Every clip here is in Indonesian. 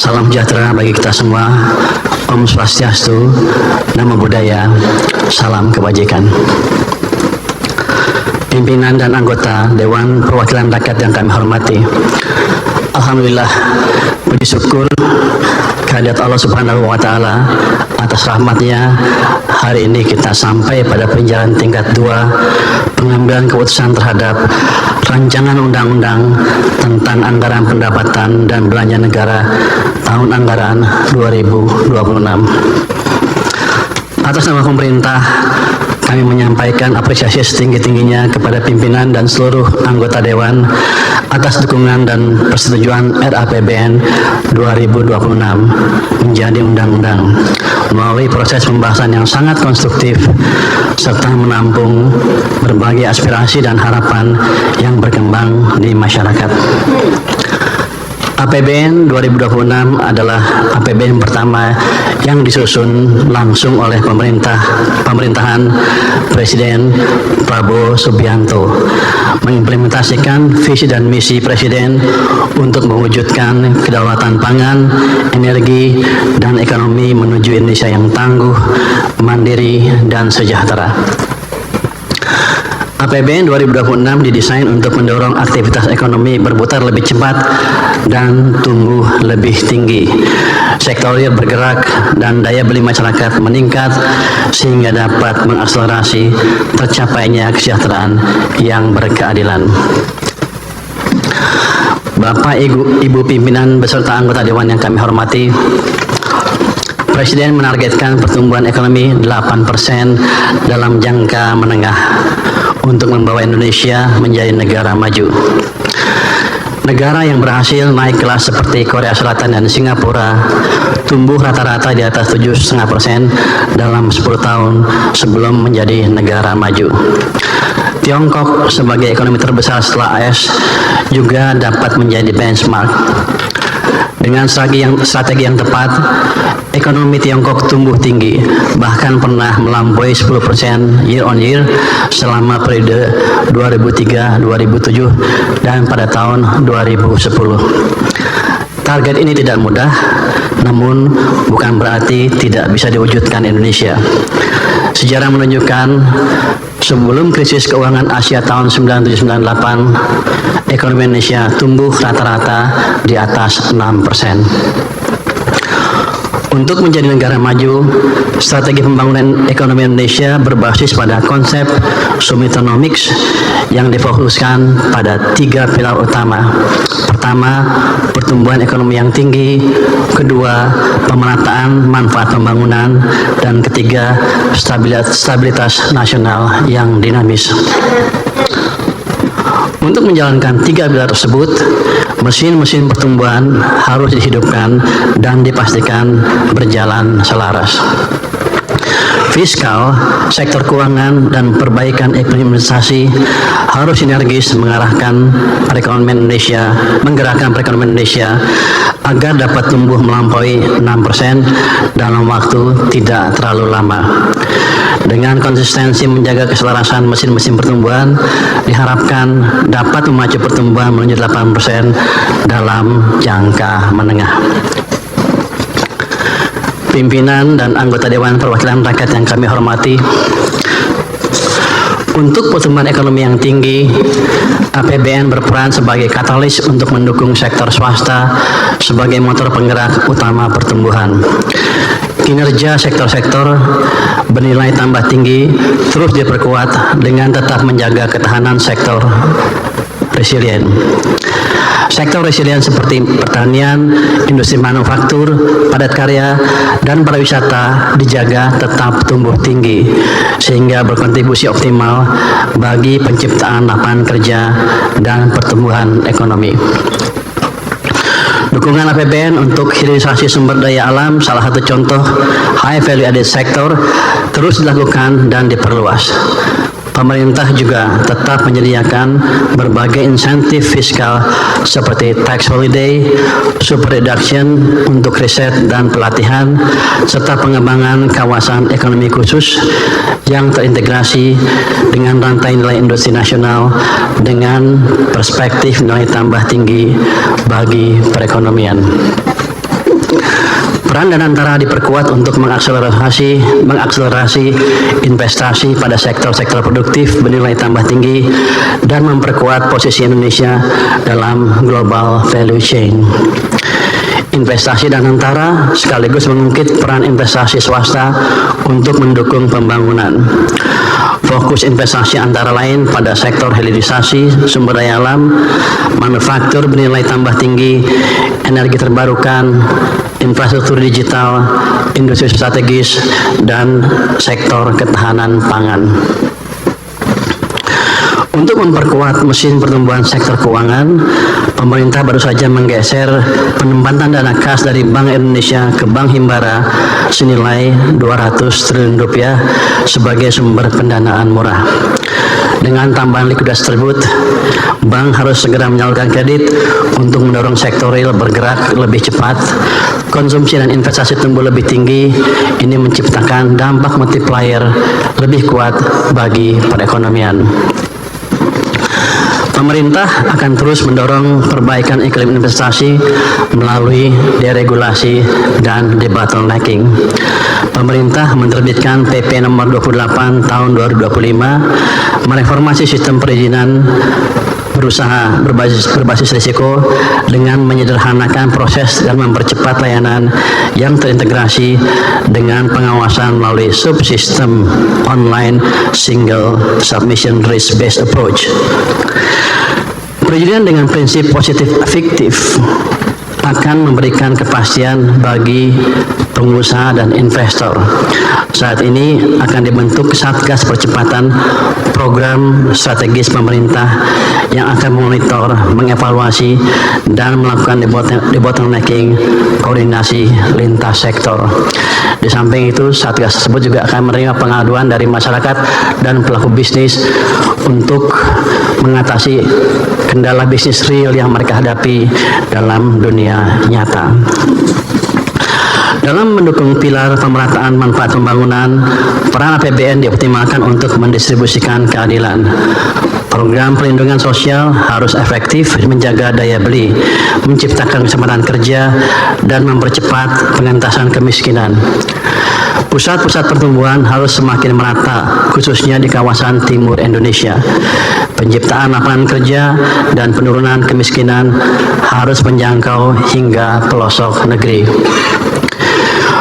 Salam sejahtera bagi kita semua. Om Swastiastu, Namo Buddhaya, salam kebajikan. Pimpinan dan anggota Dewan Perwakilan Rakyat yang kami hormati, alhamdulillah, puji syukur kehadirat Allah Subhanahu wa Ta'ala atas rahmatnya. Hari ini kita sampai pada peninjauan tingkat 2 pengambilan keputusan terhadap rancangan undang-undang tentang anggaran pendapatan dan belanja negara tahun anggaran 2026. Atas nama pemerintah, kami menyampaikan apresiasi setinggi-tingginya kepada pimpinan dan seluruh anggota Dewan atas dukungan dan persetujuan RAPBN 2026 menjadi undang-undang melalui proses pembahasan yang sangat konstruktif serta menampung berbagai aspirasi dan harapan yang berkembang di masyarakat. APBN 2026 adalah APBN pertama yang disusun langsung oleh pemerintahan Presiden Prabowo Subianto, mengimplementasikan visi dan misi Presiden untuk mewujudkan kedaulatan pangan, energi, dan ekonomi menuju Indonesia yang tangguh, mandiri, dan sejahtera. APBN 2026 didesain untuk mendorong aktivitas ekonomi berputar lebih cepat dan tumbuh lebih tinggi. Sektor real bergerak dan daya beli masyarakat meningkat sehingga dapat mengakselerasi tercapainya kesejahteraan yang berkeadilan. Bapak, Ibu pimpinan beserta anggota Dewan yang kami hormati, Presiden menargetkan pertumbuhan ekonomi 8% dalam jangka menengah untuk membawa Indonesia menjadi negara maju. Negara yang berhasil naik kelas seperti Korea Selatan dan Singapura tumbuh rata-rata di atas 7,5% dalam 10 tahun sebelum menjadi negara maju. Tiongkok sebagai ekonomi terbesar setelah AS juga dapat menjadi benchmark. Dengan strategi yang tepat, ekonomi Tiongkok tumbuh tinggi, bahkan pernah melampaui 10% year on year selama periode 2003-2007 dan pada tahun 2010. Target ini tidak mudah, namun bukan berarti tidak bisa diwujudkan Indonesia. Sejarah menunjukkan sebelum krisis keuangan Asia tahun 1998, ekonomi Indonesia tumbuh rata-rata di atas 6%. Untuk menjadi negara maju, strategi pembangunan ekonomi Indonesia berbasis pada konsep Sumitonomics yang difokuskan pada 3 pilar utama. Pertama, pertumbuhan ekonomi yang tinggi. Kedua, pemerataan manfaat pembangunan. Dan ketiga, stabilitas nasional yang dinamis. Untuk menjalankan 3 pilar tersebut, mesin-mesin pertumbuhan harus dihidupkan dan dipastikan berjalan selaras. Fiskal, sektor keuangan, dan perbaikan implementasi harus sinergis menggerakkan perekonomian Indonesia agar dapat tumbuh melampaui 6% dalam waktu tidak terlalu lama. Dengan konsistensi menjaga keselarasan mesin-mesin pertumbuhan, diharapkan dapat memacu pertumbuhan menuju 8% dalam jangka menengah. Pimpinan dan anggota Dewan Perwakilan Rakyat yang kami hormati, untuk pertumbuhan ekonomi yang tinggi, APBN berperan sebagai katalis untuk mendukung sektor swasta sebagai motor penggerak utama pertumbuhan. Kinerja sektor-sektor bernilai tambah tinggi terus diperkuat dengan tetap menjaga ketahanan sektor resilient. Sektor resilient seperti pertanian, industri manufaktur, padat karya, dan pariwisata dijaga tetap tumbuh tinggi sehingga berkontribusi optimal bagi penciptaan lapangan kerja dan pertumbuhan ekonomi. Dukungan APBN untuk hilirisasi sumber daya alam, salah satu contoh high value added sector, terus dilakukan dan diperluas. Pemerintah juga tetap menyediakan berbagai insentif fiskal seperti tax holiday, super reduction untuk riset dan pelatihan, serta pengembangan kawasan ekonomi khusus yang terintegrasi dengan rantai nilai industri nasional dengan perspektif nilai tambah tinggi bagi perekonomian. Peran Danantara diperkuat untuk mengakselerasi investasi pada sektor-sektor produktif bernilai tambah tinggi dan memperkuat posisi Indonesia dalam global value chain. Investasi Danantara sekaligus mengungkit peran investasi swasta untuk mendukung pembangunan. Fokus investasi antara lain pada sektor hilirisasi, sumber daya alam, manufaktur bernilai tambah tinggi, energi terbarukan, infrastruktur digital, industri strategis, dan sektor ketahanan pangan. Untuk memperkuat mesin pertumbuhan sektor keuangan, pemerintah baru saja menggeser penempatan dana kas dari Bank Indonesia ke Bank Himbara senilai 200 triliun rupiah sebagai sumber pendanaan murah. Dengan tambahan likuiditas tersebut, bank harus segera menyalurkan kredit untuk mendorong sektor real bergerak lebih cepat, konsumsi dan investasi tumbuh lebih tinggi. Ini menciptakan dampak multiplier lebih kuat bagi perekonomian. Pemerintah akan terus mendorong perbaikan iklim investasi melalui deregulasi dan debottlenecking. Pemerintah menerbitkan PP nomor 28 tahun 2025 mereformasi sistem perizinan berusaha berbasis risiko dengan menyederhanakan proses dan mempercepat layanan yang terintegrasi dengan pengawasan melalui subsistem online single submission risk based approach. Perizinan dengan prinsip positif fiktif akan memberikan kepastian bagi pengusaha dan investor. Saat ini akan dibentuk Satgas Percepatan program strategis pemerintah yang akan memonitor, mengevaluasi, dan melakukan debottlenecking koordinasi lintas sektor. Di samping itu, Satgas tersebut juga akan menerima pengaduan dari masyarakat dan pelaku bisnis untuk mengatasi kendala bisnis real yang mereka hadapi dalam dunia nyata. Dalam mendukung pilar pemerataan manfaat pembangunan, peran APBN dioptimalkan untuk mendistribusikan keadilan. Program perlindungan sosial harus efektif menjaga daya beli, menciptakan kesempatan kerja, dan mempercepat pengentasan kemiskinan. Pusat-pusat pertumbuhan harus semakin merata, khususnya di kawasan timur Indonesia. Penciptaan lapangan kerja dan penurunan kemiskinan harus menjangkau hingga pelosok negeri.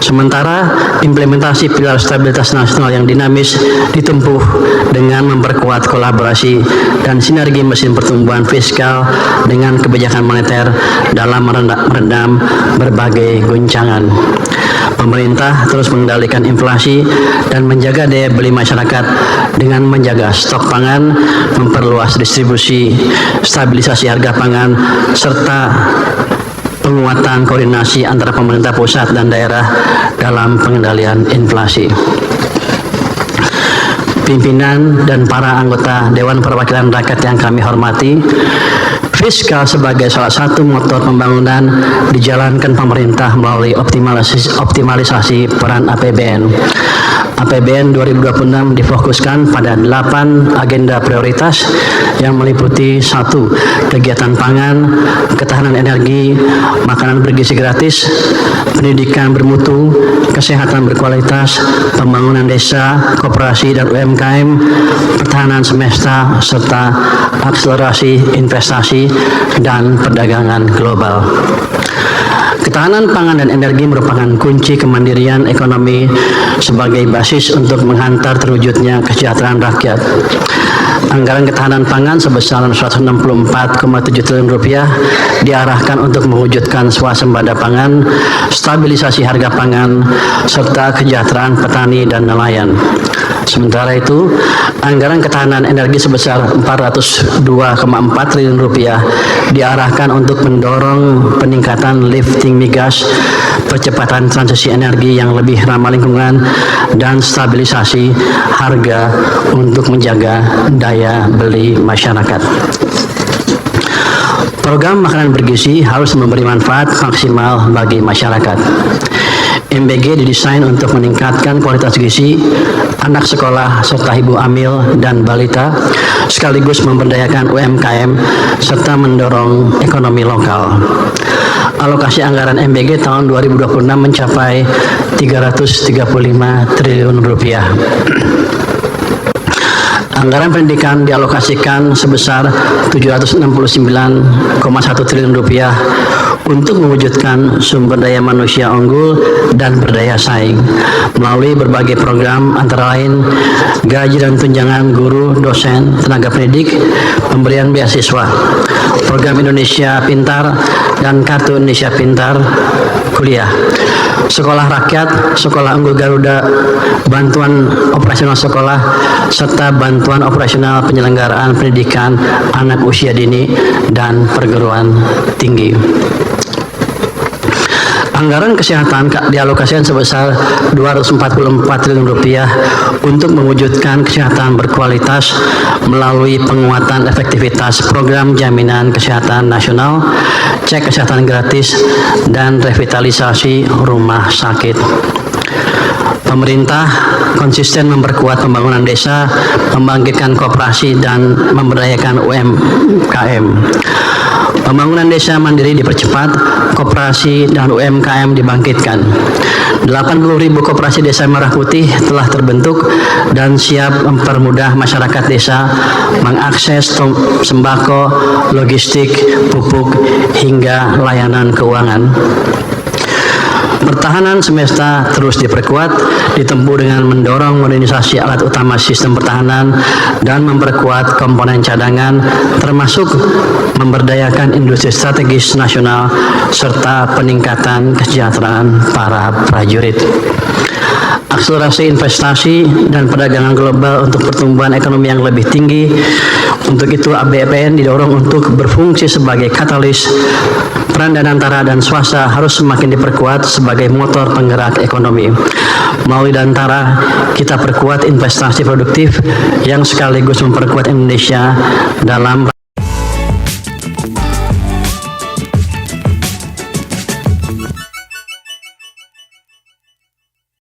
Sementara implementasi pilar stabilitas nasional yang dinamis ditempuh dengan memperkuat kolaborasi dan sinergi mesin pertumbuhan fiskal dengan kebijakan moneter dalam meredam berbagai guncangan. Pemerintah terus mengendalikan inflasi dan menjaga daya beli masyarakat dengan menjaga stok pangan, memperluas distribusi, stabilisasi harga pangan, serta penguatan koordinasi antara pemerintah pusat dan daerah dalam pengendalian inflasi. Pimpinan dan para anggota Dewan Perwakilan Rakyat yang kami hormati, fiskal sebagai salah satu motor pembangunan dijalankan pemerintah melalui optimalisasi peran APBN. APBN 2026 difokuskan pada 8 agenda prioritas yang meliputi 1. Kegiatan pangan, ketahanan energi, makanan bergizi gratis, pendidikan bermutu, kesehatan berkualitas, pembangunan desa, koperasi dan UMKM, pertahanan semesta, serta akselerasi investasi dan perdagangan global. Ketahanan pangan dan energi merupakan kunci kemandirian ekonomi sebagai basis untuk menghantar terwujudnya kesejahteraan rakyat. Anggaran ketahanan pangan sebesar 164,7 triliun rupiah diarahkan untuk mewujudkan swasembada pangan, stabilisasi harga pangan, serta kesejahteraan petani dan nelayan. Sementara itu, anggaran ketahanan energi sebesar 402,4 triliun rupiah diarahkan untuk mendorong peningkatan lifting migas, percepatan transisi energi yang lebih ramah lingkungan, dan stabilisasi harga untuk menjaga daya beli masyarakat. Program makanan bergizi harus memberi manfaat maksimal bagi masyarakat. MBG didesain untuk meningkatkan kualitas gizi anak sekolah serta ibu hamil dan balita, sekaligus memberdayakan UMKM serta mendorong ekonomi lokal. alokasi anggaran MBG tahun 2026 mencapai 335 triliun rupiah. Anggaran pendidikan dialokasikan sebesar 769,1 triliun rupiah untuk mewujudkan sumber daya manusia unggul dan berdaya saing melalui berbagai program antara lain gaji dan tunjangan guru, dosen, tenaga pendidik, pemberian beasiswa, program Indonesia Pintar dan Kartu Indonesia Pintar kuliah, sekolah rakyat, sekolah unggul Garuda, bantuan operasional sekolah, serta bantuan operasional penyelenggaraan pendidikan anak usia dini dan perguruan tinggi. Anggaran kesehatan dialokasikan sebesar 244 triliun rupiah untuk mewujudkan kesehatan berkualitas melalui penguatan efektivitas program jaminan kesehatan nasional, cek kesehatan gratis, dan revitalisasi rumah sakit. Pemerintah konsisten memperkuat pembangunan desa, membangkitkan koperasi, dan memberdayakan UMKM. Pembangunan desa mandiri dipercepat, koperasi dan UMKM dibangkitkan. 80.000 koperasi desa Merah Putih telah terbentuk dan siap mempermudah masyarakat desa mengakses sembako, logistik, pupuk, hingga layanan keuangan. Pertahanan semesta terus diperkuat, ditempuh dengan mendorong modernisasi alat utama sistem pertahanan dan memperkuat komponen cadangan, termasuk memberdayakan industri strategis nasional serta peningkatan kesejahteraan para prajurit. Akselerasi investasi dan perdagangan global untuk pertumbuhan ekonomi yang lebih tinggi. Untuk itu APBN didorong untuk berfungsi sebagai katalis. Peran Danantara dan swasta harus semakin diperkuat sebagai motor penggerak ekonomi. Melalui Danantara, kita perkuat investasi produktif yang sekaligus memperkuat Indonesia dalam